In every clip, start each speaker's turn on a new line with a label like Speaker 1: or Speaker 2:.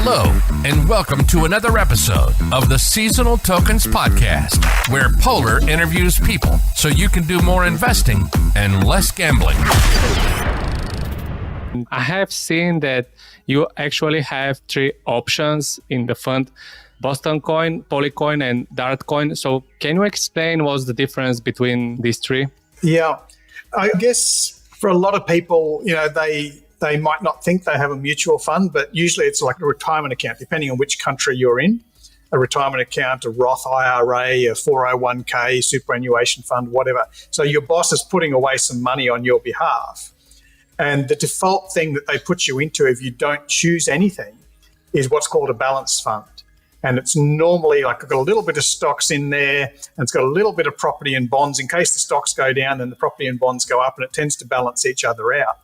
Speaker 1: Hello, and welcome to another episode of the Seasonal Tokens Podcast, where Polar interviews people so you can do more investing and less gambling.
Speaker 2: I have seen that you actually have three options in the fund: Boston Coin, Polycoin, and Dartcoin. So can you explain what's the difference between these three?
Speaker 3: Yeah, I guess for a lot of people, they might not think they have a mutual fund, but usually it's like a retirement account, depending on which country you're in. A retirement account, a Roth IRA, a 401k, superannuation fund, whatever. So your boss is putting away some money on your behalf. And the default thing that they put you into if you don't choose anything is what's called a balanced fund. And it's normally like got a little bit of stocks in there, and it's got a little bit of property and bonds. In case the stocks go down, then the property and bonds go up, and it tends to balance each other out.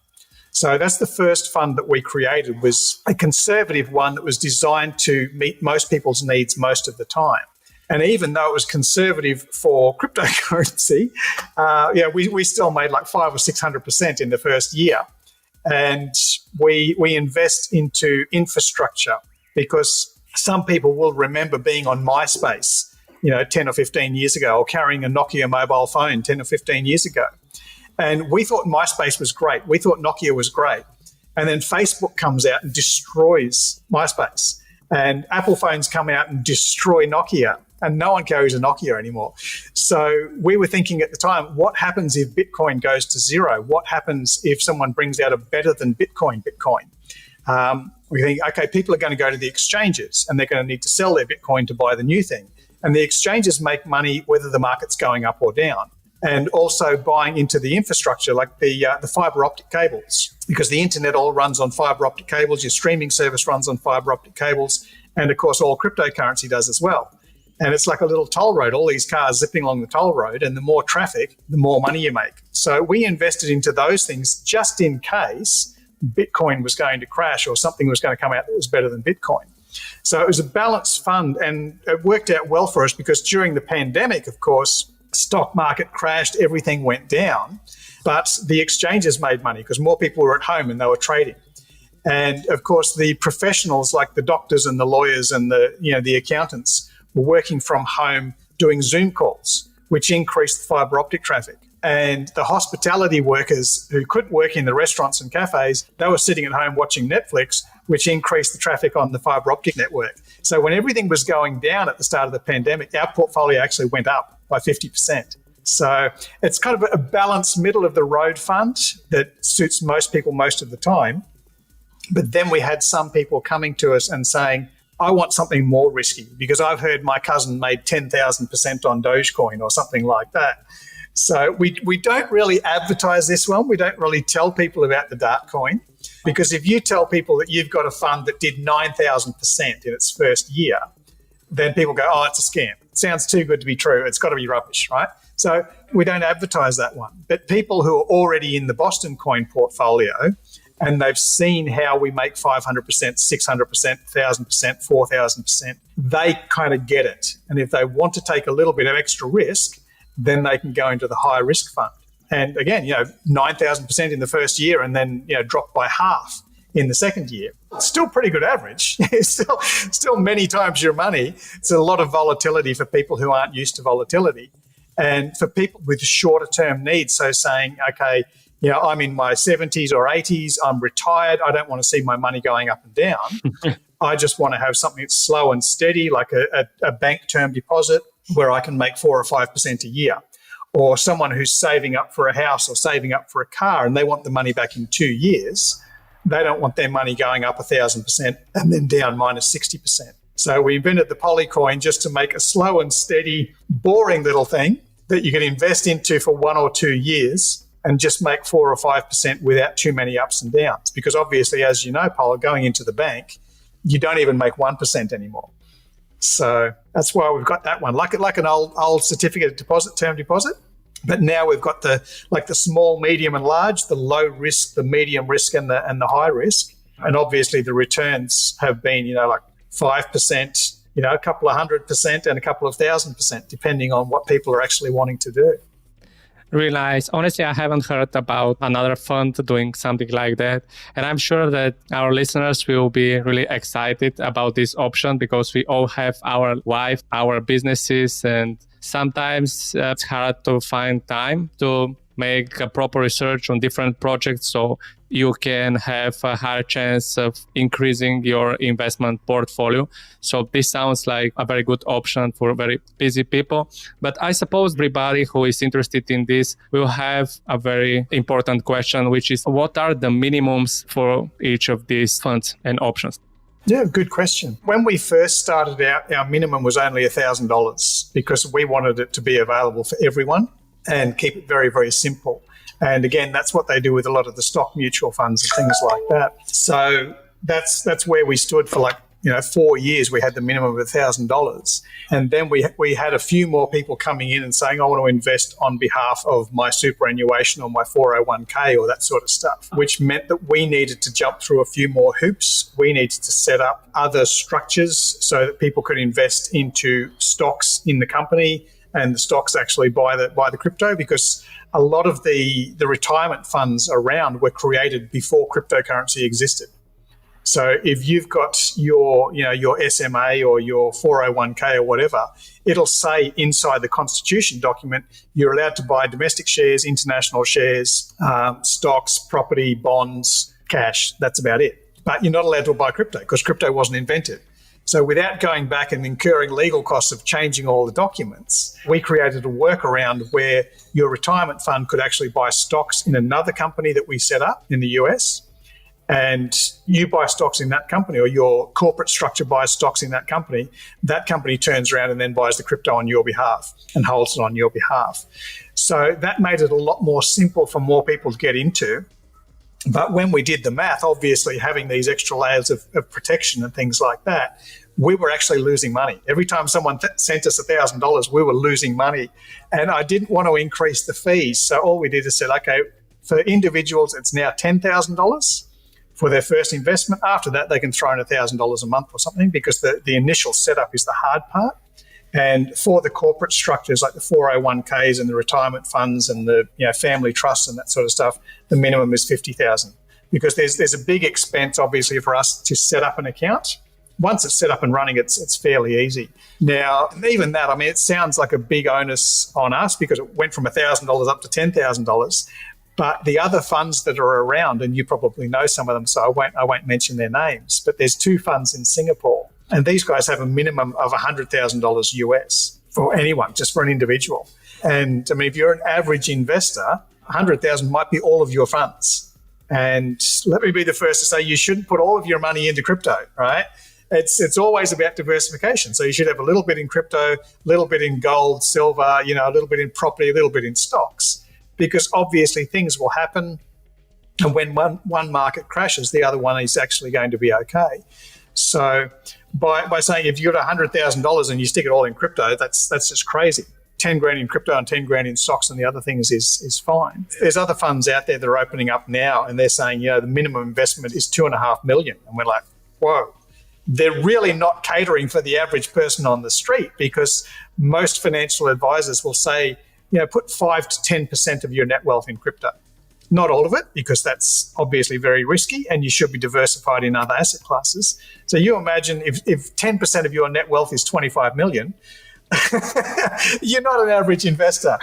Speaker 3: So that's the first fund that we created, was a conservative one that was designed to meet most people's needs most of the time. And even though it was conservative for cryptocurrency, we still made like 500 or 600% in the first year. And we invest into infrastructure because some people will remember being on MySpace, 10 or 15 years ago, or carrying a Nokia mobile phone 10 or 15 years ago. And we thought MySpace was great. We thought Nokia was great. And then Facebook comes out and destroys MySpace. And Apple phones come out and destroy Nokia. And no one carries a Nokia anymore. So we were thinking at the time, what happens if Bitcoin goes to zero? What happens if someone brings out a better than Bitcoin? We think, okay, people are going to go to the exchanges and they're going to need to sell their Bitcoin to buy the new thing. And the exchanges make money whether the market's going up or down. And also buying into the infrastructure, like the fiber optic cables, because the internet all runs on fiber optic cables, your streaming service runs on fiber optic cables, and of course all cryptocurrency does as well. And it's like a little toll road, all these cars zipping along the toll road, and the more traffic, the more money you make. So we invested into those things just in case Bitcoin was going to crash or something was going to come out that was better than Bitcoin. So it was a balanced fund, and it worked out well for us because during the pandemic, of course, stock market crashed, everything went down, but the exchanges made money because more people were at home and they were trading. And of course, the professionals like the doctors and the lawyers and the accountants were working from home doing Zoom calls, which increased fiber optic traffic. And the hospitality workers who couldn't work in the restaurants and cafes, they were sitting at home watching Netflix, which increased the traffic on the fiber optic network. So when everything was going down at the start of the pandemic, our portfolio actually went up by 50%. So it's kind of a balanced middle of the road fund that suits most people most of the time. But then we had some people coming to us and saying, I want something more risky because I've heard my cousin made 10,000% on Dogecoin or something like that. So we don't really advertise this one. We don't really tell people about the Dartcoin because if you tell people that you've got a fund that did 9,000% in its first year, then people go, oh, it's a scam. It sounds too good to be true. It's got to be rubbish, right? So we don't advertise that one. But people who are already in the Boston Coin portfolio and they've seen how we make 500%, 600%, 1,000%, 4,000%, they kind of get it. And if they want to take a little bit of extra risk, then they can go into the high risk fund. And again, 9,000% in the first year and then, drop by half in the second year. It's still pretty good average. It's still many times your money. It's a lot of volatility for people who aren't used to volatility. And for people with shorter term needs, so saying, okay, I'm in my 70s or 80s, I'm retired, I don't want to see my money going up and down. I just want to have something that's slow and steady, like a bank term deposit where I can make 4 or 5% a year. Or someone who's saving up for a house or saving up for a car and they want the money back in 2 years. They don't want their money going up 1,000% and then down minus 60%. So we invented the Polycoin just to make a slow and steady, boring little thing that you can invest into for 1 or 2 years and just make 4 or 5% without too many ups and downs. Because obviously, as you know, Paul, going into the bank, you don't even make 1% anymore. So that's why we've got that one, like an old certificate of deposit, term deposit. But now we've got the small, medium, and large, the low risk, the medium risk, and the high risk. And obviously, the returns have been, like 5%, a couple of 100%, and a couple of 1,000%, depending on what people are actually wanting to do.
Speaker 2: Really nice. Honestly, I haven't heard about another fund doing something like that. And I'm sure that our listeners will be really excited about this option because we all have our life, our businesses, and sometimes it's hard to find time to make a proper research on different projects so you can have a higher chance of increasing your investment portfolio. So this sounds like a very good option for very busy people. But I suppose everybody who is interested in this will have a very important question, which is what are the minimums for each of these funds and options?
Speaker 3: Yeah, good question. When we first started out, our minimum was only $1,000 because we wanted it to be available for everyone and keep it very, very simple. And again, that's what they do with a lot of the stock mutual funds and things like that. So that's where we stood for 4 years. We had the minimum of $1,000. And then we had a few more people coming in and saying, I want to invest on behalf of my superannuation or my 401k or that sort of stuff, which meant that we needed to jump through a few more hoops. We needed to set up other structures so that people could invest into stocks in the company and the stocks actually buy the crypto, because a lot of the retirement funds around were created before cryptocurrency existed. So if you've got your SMA or your 401k or whatever, it'll say inside the constitution document, you're allowed to buy domestic shares, international shares, stocks, property, bonds, cash. That's about it. But you're not allowed to buy crypto because crypto wasn't invented. So without going back and incurring legal costs of changing all the documents, we created a workaround where your retirement fund could actually buy stocks in another company that we set up in the US. And you buy stocks in that company, or your corporate structure buys stocks in that company. That company turns around and then buys the crypto on your behalf and holds it on your behalf. So that made it a lot more simple for more people to get into. But when we did the math, obviously having these extra layers of protection and things like that, we were actually losing money. Every time someone sent us $1,000, we were losing money. And I didn't want to increase the fees. So all we did is said, okay, for individuals, it's now $10,000 for their first investment. After that, they can throw in $1,000 a month or something, because the initial setup is the hard part. And for the corporate structures like the 401ks and the retirement funds and the family trusts and that sort of stuff, the minimum is $50,000, because there's a big expense, obviously, for us to set up an account. Once it's set up and running, it's fairly easy. Now, even that, I mean, it sounds like a big onus on us because it went from $1,000 up to $10,000. But the other funds that are around, and you probably know some of them, so I won't mention their names, but there's 2 funds in Singapore. And these guys have a minimum of $100,000 US for anyone, just for an individual. And I mean, if you're an average investor, 100,000 might be all of your funds. And let me be the first to say you shouldn't put all of your money into crypto, right? It's always about diversification. So you should have a little bit in crypto, a little bit in gold, silver, a little bit in property, a little bit in stocks, because obviously things will happen. And when one market crashes, the other one is actually going to be okay. So by saying if you've got $100,000 and you stick it all in crypto, that's just crazy. 10 grand in crypto and 10 grand in stocks and the other things is fine. There's other funds out there that are opening up now and they're saying, the minimum investment is $2.5 million. And we're like, whoa. They're really not catering for the average person on the street, because most financial advisors will say, put 5 to 10% of your net wealth in crypto. Not all of it, because that's obviously very risky and you should be diversified in other asset classes. So you imagine if 10% of your net wealth is 25 million, you're not an average investor.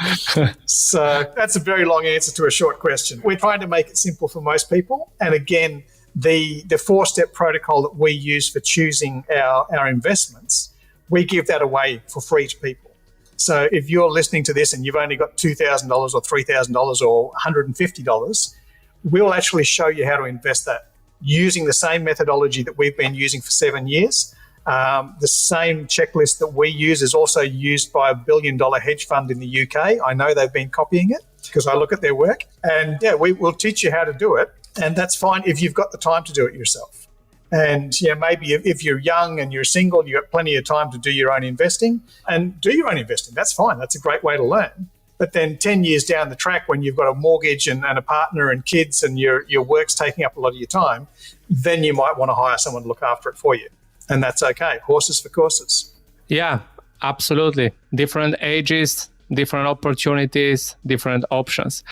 Speaker 3: So that's a very long answer to a short question. We're trying to make it simple for most people. And again, the 4-step protocol that we use for choosing our investments, we give that away for free to people. So if you're listening to this and you've only got $2,000 or $3,000 or $150, we'll actually show you how to invest that using the same methodology that we've been using for 7 years. The same checklist that we use is also used by $1 billion hedge fund in the UK. I know they've been copying it because I look at their work. And we'll teach you how to do it. And that's fine if you've got the time to do it yourself. And maybe if you're young and you're single, you've got plenty of time to do your own investing. And do your own investing. That's fine. That's a great way to learn. But then 10 years down the track, when you've got a mortgage and a partner and kids and your work's taking up a lot of your time, then you might want to hire someone to look after it for you. And that's okay. Horses for courses.
Speaker 2: Yeah, absolutely. Different ages, different opportunities, different options.